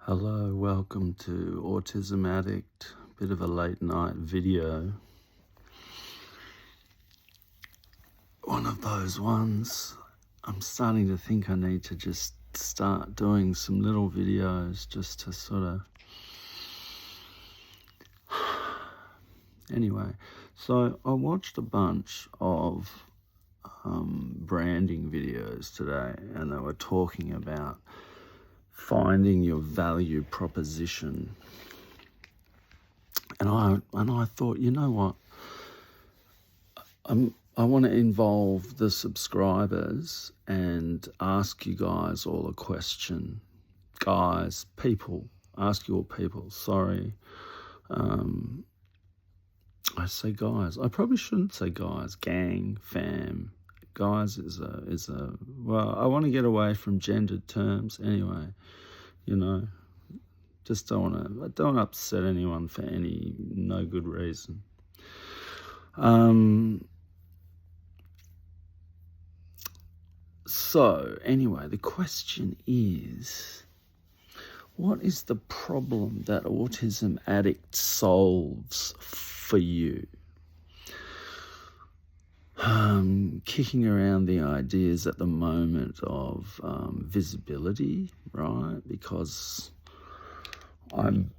Hello, welcome to Autism Addict, bit of a late night video. One of those ones. I'm starting to think I need to just start doing some little videos just to sort of... Anyway, so I watched a bunch of branding videos today, and they were talking about finding your value proposition. And I thought, you know what? I want to involve the subscribers and ask you guys all a question. Guys, people, ask your people. Sorry. I say guys. I probably shouldn't say guys. Gang, fam. Guys is a well, I want to get away from gendered terms anyway. You know, just don't upset anyone for any no good reason. So anyway, the question is, what is the problem that Autism Addict solves for you? Kicking around the ideas at the moment of visibility, right? Because I'm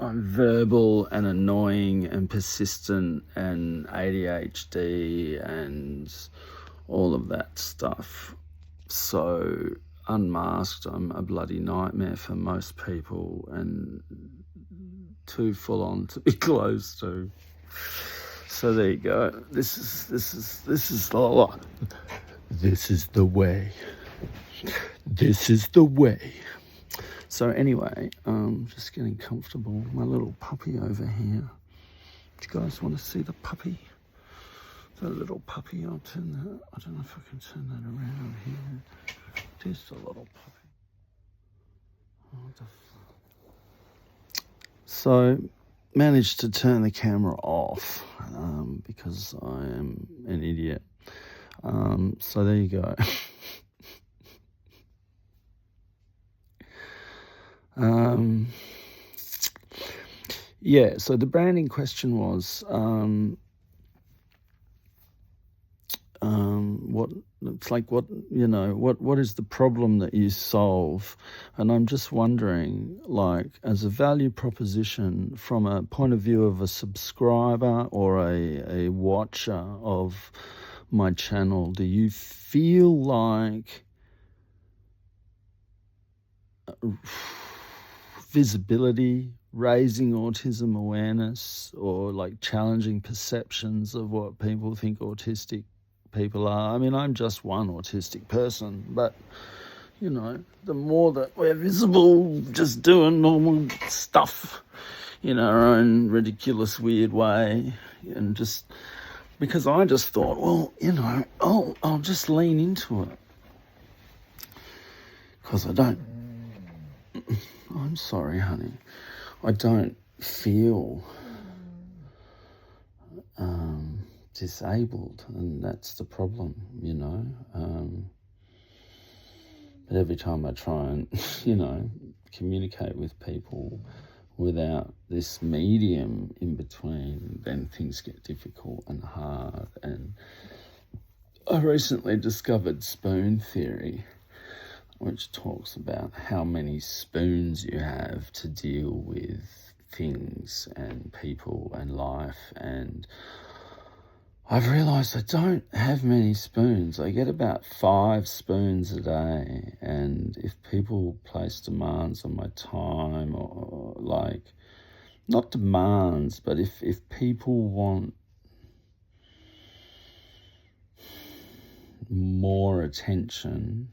verbal and annoying and persistent and ADHD and all of that stuff. So unmasked, I'm a bloody nightmare for most people and too full on to be close to. So there you go. This is the lot. This is the way. This is the way. So anyway, just getting comfortable. My little puppy over here. Do you guys want to see the puppy? The little puppy. I'll turn that. I don't know if I can turn that around here. There's the little puppy. So managed to turn the camera off because I am an idiot. So there you go. Yeah, so the branding question was what is the problem that you solve? And I'm just wondering, like, as a value proposition from a point of view of a subscriber or a watcher of my channel, do you feel like visibility, raising autism awareness, or like challenging perceptions of what people think autistic people are? I mean, I'm just one autistic person, but you know, the more that we're visible, just doing normal stuff in our own ridiculous, weird way, and just because I just thought, well, you know, I'll just lean into it because I don't. I'm sorry, honey. I don't feel disabled, and that's the problem, you know. But every time I try and, you know, communicate with people without this medium in between, then things get difficult and hard. And I recently discovered spoon theory, which talks about how many spoons you have to deal with things and people and life. And I've realised I don't have many spoons. I get about 5 spoons a day. And if people place demands on my time, or like, not demands, but if people want more attention,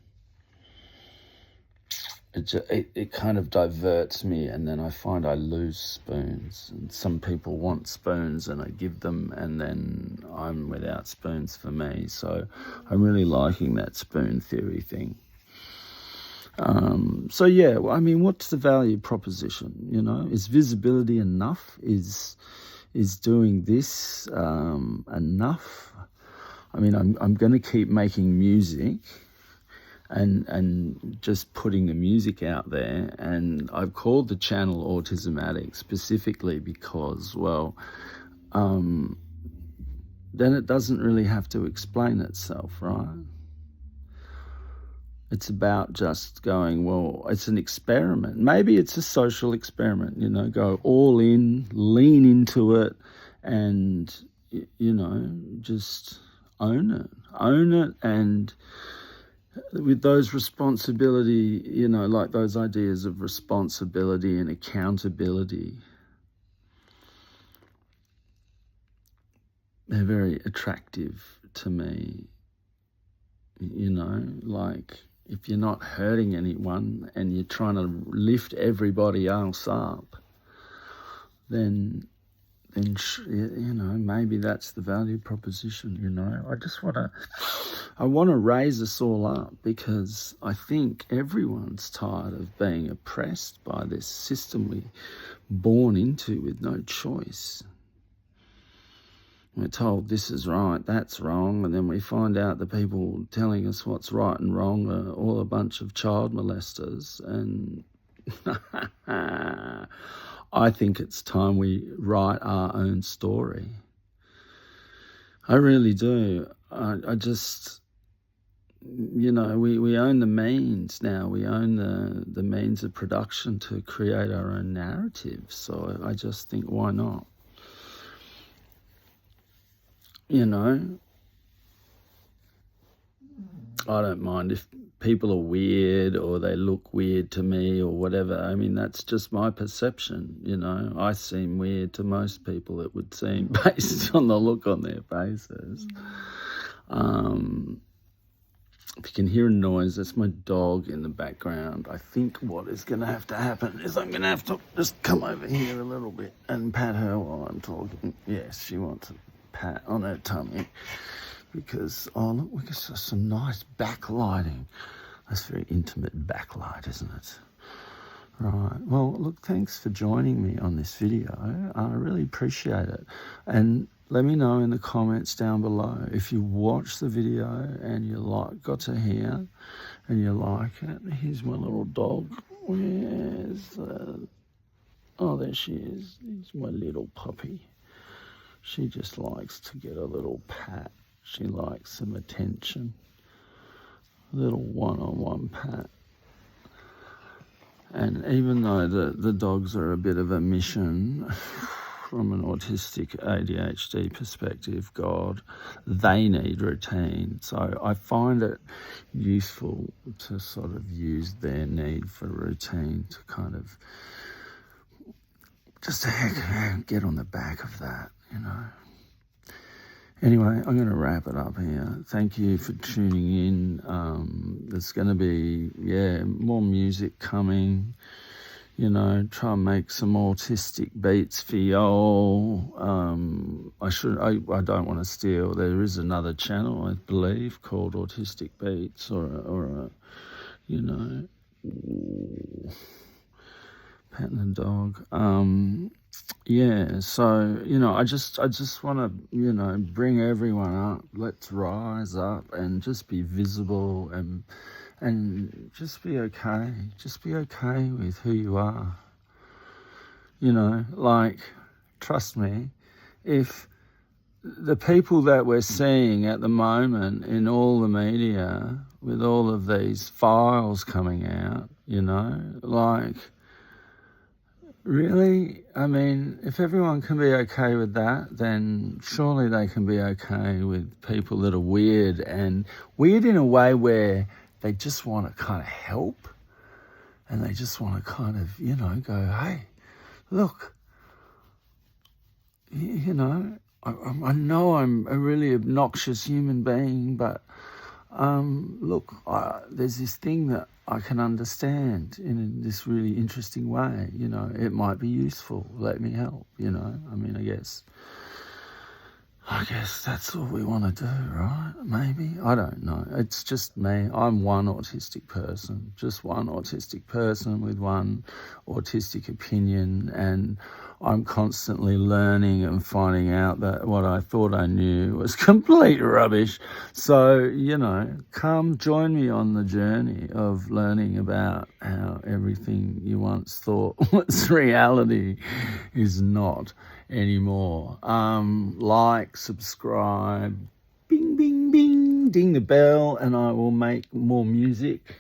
it kind of diverts me, and then I find I lose spoons. And some people want spoons and I give them, and then I'm without spoons for me. So I'm really liking that spoon theory thing. So yeah, I mean, what's the value proposition? You know, is visibility enough? Is doing this enough? I mean, I'm going to keep making music. and just putting the music out there. And I've called the channel Autism Addict specifically because, well, then it doesn't really have to explain itself, right? It's about just going, well, it's an experiment. Maybe it's a social experiment, you know, go all in, lean into it, and, you know, just own it. And with those responsibility, you know, like those ideas of responsibility and accountability, they're very attractive to me. You know, like if you're not hurting anyone and you're trying to lift everybody else up, then you know, maybe that's the value proposition. You know, I want to raise us all up, because I think everyone's tired of being oppressed by this system we're born into with no choice. We're told this is right, that's wrong, and then we find out the people telling us what's right and wrong are all a bunch of child molesters. And I think it's time we write our own story. I really do. I just, you know, we own the means now. We own the means of production to create our own narrative. So I just think, why not? You know, I don't mind if people are weird or they look weird to me or whatever. I mean, that's just my perception, you know. I seem weird to most people, it would seem, based on the look on their faces. If you can hear a noise, that's my dog in the background. I think what is going to have to happen is I'm going to have to just come over here a little bit and pat her while I'm talking. Yes, she wants a pat on her tummy. Because, oh look, we got some nice backlighting. That's very intimate backlight, isn't it? Right, well, look, thanks for joining me on this video. I really appreciate it. And let me know in the comments down below if you watched the video and you got to here and you like it. Here's my little dog. Where's oh, there she is. Here's my little puppy. She just likes to get a little pat. She likes some attention, a little one-on-one pat. And even though the dogs are a bit of a mission from an autistic ADHD perspective, God, they need routine. So I find it useful to sort of use their need for routine to kind of just to get on the back of that, you know. Anyway, I'm going to wrap it up here. Thank you for tuning in. There's going to be, more music coming. You know, try and make some autistic beats for y'all. I don't want to steal. There is another channel, I believe, called Autistic Beats, or you know, patting the dog. So, you know, I just want to, you know, bring everyone up. Let's rise up and just be visible and just be okay. Just be okay with who you are. You know, like, trust me, if the people that we're seeing at the moment in all the media with all of these files coming out, you know, like, really? I mean, if everyone can be okay with that, then surely they can be okay with people that are weird, and weird in a way where they just want to kind of help, and they just want to kind of, you know, go, hey, look, you know, I know I'm a really obnoxious human being, but look, there's this thing that I can understand in this really interesting way, you know, it might be useful, let me help, you know. I mean, I guess that's all we want to do, right? Maybe, I don't know. It's just me. I'm one autistic person, just one autistic person with one autistic opinion, and I'm constantly learning and finding out that what I thought I knew was complete rubbish. So, you know, come join me on the journey of learning about how everything you once thought was reality is not anymore. Like, subscribe, bing, bing, bing, ding the bell, and I will make more music.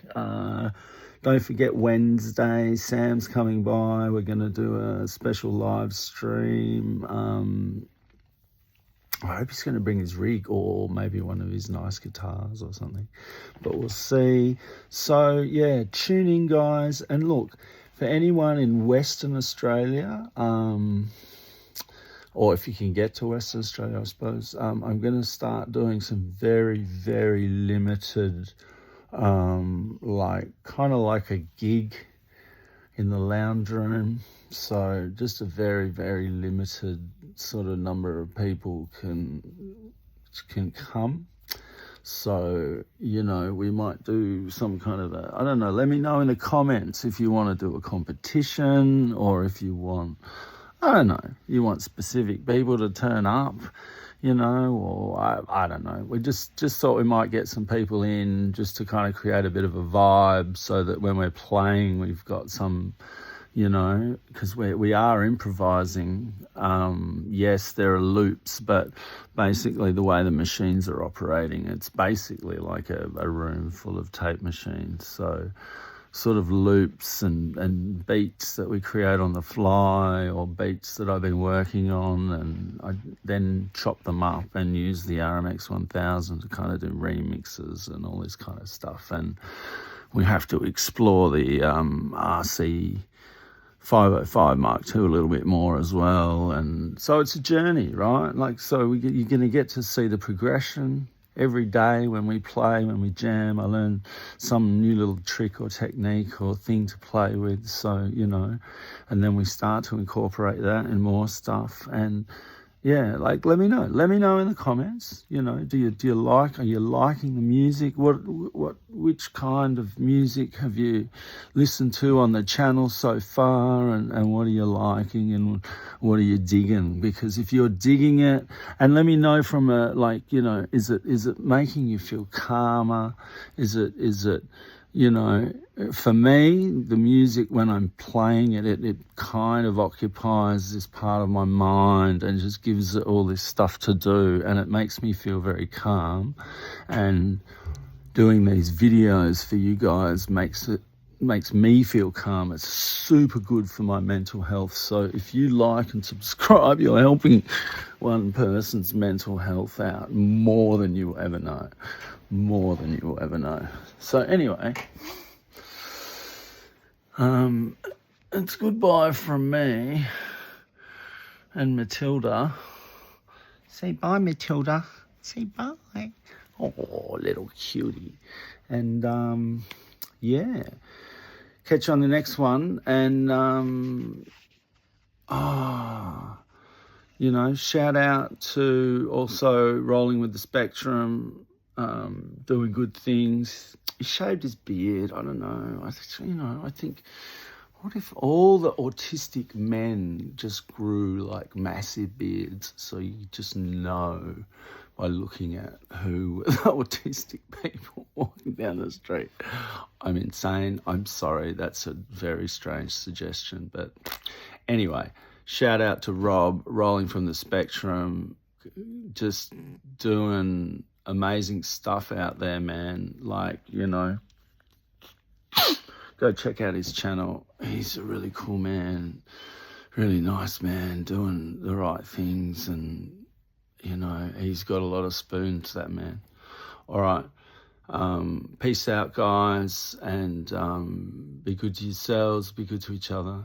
Don't forget Wednesday, Sam's coming by. We're going to do a special live stream. I hope he's going to bring his rig or maybe one of his nice guitars or something, but we'll see. So yeah, tune in, guys. And look, for anyone in Western Australia, or if you can get to Western Australia, I suppose, I'm going to start doing some very, very limited, like kind of like a gig in the lounge room. So just a very, very limited sort of number of people can come. So, you know, we might do some kind of I don't know, let me know in the comments if you want to do a competition, or if you want, I don't know, you want specific people to turn up, you know, or I don't know. We just thought we might get some people in just to kind of create a bit of a vibe, so that when we're playing, we've got some, you know, because we are improvising. Yes, there are loops, but basically the way the machines are operating, it's basically like a room full of tape machines. So sort of loops and beats that we create on the fly, or beats that I've been working on, and I then chop them up and use the RMX 1000 to kind of do remixes and all this kind of stuff. And we have to explore the RC 505 Mark II a little bit more as well. And so it's a journey, right? Like, so you're going to get to see the progression every day when we play, when we jam. I learn some new little trick or technique or thing to play with. So, you know, and then we start to incorporate that in more stuff. And yeah, like, let me know in the comments, you know, are you liking the music? Which kind of music have you listened to on the channel so far, and what are you liking, and what are you digging? Because if you're digging it, and let me know from a, like, you know, is it making you feel calmer? Is it, you know, for me, the music, when I'm playing it, it kind of occupies this part of my mind and just gives it all this stuff to do, and it makes me feel very calm. And doing these videos for you guys makes me feel calm. It's super good for my mental health. So if you like and subscribe, you're helping one person's mental health out more than you will ever know. More than you will ever know. So anyway, it's goodbye from me and Matilda. Say bye, Matilda. Say bye. Oh, little cutie. And yeah, catch you on the next one. And you know, shout out to also Rolling with the Spectrum, doing good things. He shaved his beard. I don't know. I think, what if all the autistic men just grew like massive beards, so you just know by looking at who the autistic people walking down the street. I'm insane. I'm sorry. That's a very strange suggestion. But anyway, shout out to Rob, Rolling from the Spectrum, just doing amazing stuff out there, man. Like, you know, go check out his channel. He's a really cool man, really nice man, doing the right things. And, you know, he's got a lot of spoons, that man. All right. Peace out, guys. And be good to yourselves. Be good to each other.